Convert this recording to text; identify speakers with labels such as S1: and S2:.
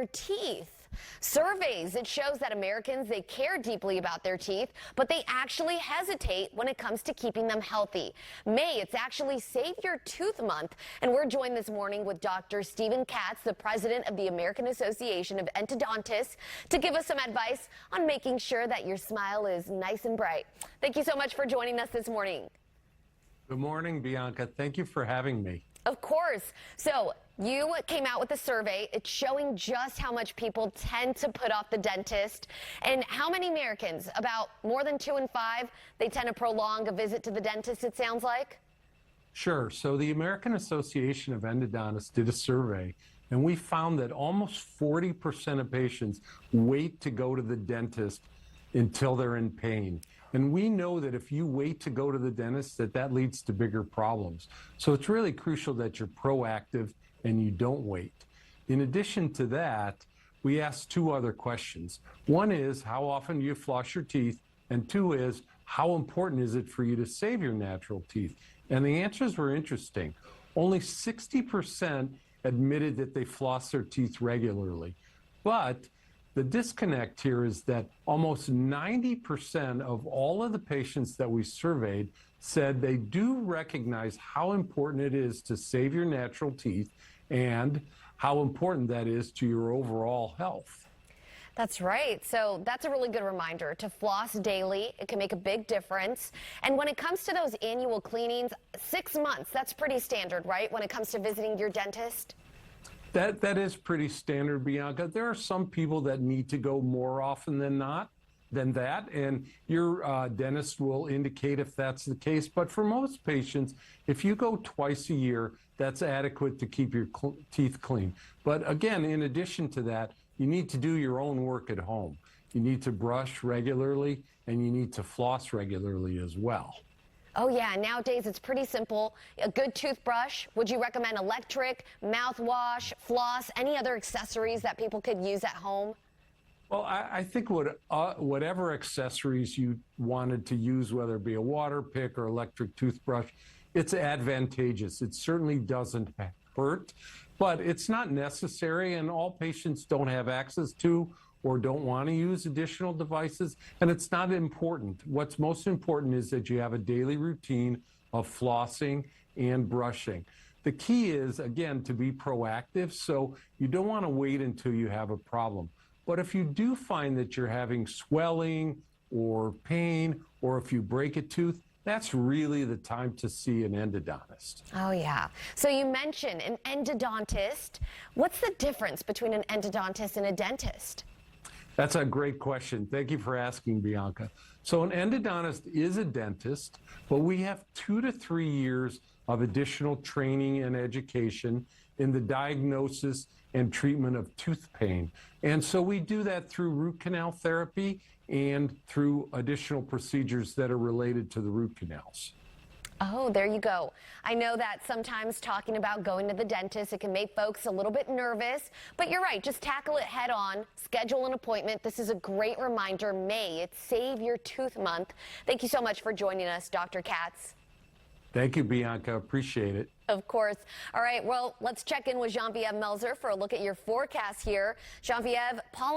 S1: their teeth. Surveys, it shows that Americans, they care deeply about their teeth, but they actually hesitate when it comes to keeping them healthy. May, it's actually Save Your Tooth Month, and we're joined this morning with Dr. Katz, the president of the American Association of Endodontists, to give us some advice on making sure that your smile is nice and bright. Thank you so much for joining us this morning.
S2: Good morning, Bianca. Thank you for having me.
S1: Of course. So you came out with a survey. It's showing just how much people tend to put off the dentist and how many Americans, about more than 2 in 5, they tend to prolong a visit to the dentist, it sounds like.
S2: Sure. So the American Association of Endodontists did a survey, and we found that almost 40% of patients wait to go to the dentist until they're in pain. And we know that if you wait to go to the dentist, that leads to bigger problems. So it's really crucial that you're proactive and you don't wait. In addition to that, we asked 2 other questions. One is, how often do you floss your teeth? And 2 is, how important is it for you to save your natural teeth? And the answers were interesting. Only 60% admitted that they floss their teeth regularly. But the disconnect here is that almost 90% of all of the patients that we surveyed said they do recognize how important it is to save your natural teeth and how important that is to your overall health.
S1: That's right. So that's a really good reminder to floss daily. It can make a big difference. And when it comes to those annual cleanings, 6 months, that's pretty standard, right? When it comes to visiting your dentist?
S2: That is pretty standard, Bianca. There are some people that need to go more often than that, and your dentist will indicate if that's the case. But for most patients, if you go twice a year, that's adequate to keep your teeth clean. But again, in addition to that, you need to do your own work at home. You need to brush regularly, and you need to floss regularly as well.
S1: Oh yeah, nowadays it's pretty simple. A good toothbrush. Would you recommend electric, mouthwash, floss, any other accessories that people could use at home?
S2: Well, I think whatever accessories you wanted to use, whether it be a water pick or electric toothbrush, it's advantageous. It certainly doesn't hurt, but it's not necessary, and all patients don't have access to or don't want to use additional devices, and it's not important. What's most important is that you have a daily routine of flossing and brushing. The key is, again, to be proactive, so you don't want to wait until you have a problem. But if you do find that you're having swelling or pain, or if you break a tooth, that's really the time to see an endodontist.
S1: Oh yeah. So you mentioned an endodontist. What's the difference between an endodontist and a dentist?
S2: That's a great question. Thank you for asking, Bianca. So an endodontist is a dentist, but we have 2 to 3 years of additional training and education in the diagnosis and treatment of tooth pain. And so we do that through root canal therapy and through additional procedures that are related to the root canals.
S1: Oh, there you go. I know that sometimes talking about going to the dentist, it can make folks a little bit nervous, but you're right. Just tackle it head on, schedule an appointment. This is a great reminder. May, it's Save Your Tooth Month. Thank you so much for joining us, Dr. Katz.
S2: Thank you, Bianca. Appreciate it.
S1: Of course. All right, well, let's check in with Jean-Pierre Melzer for a look at your forecast here. Jean-Pierre, pollen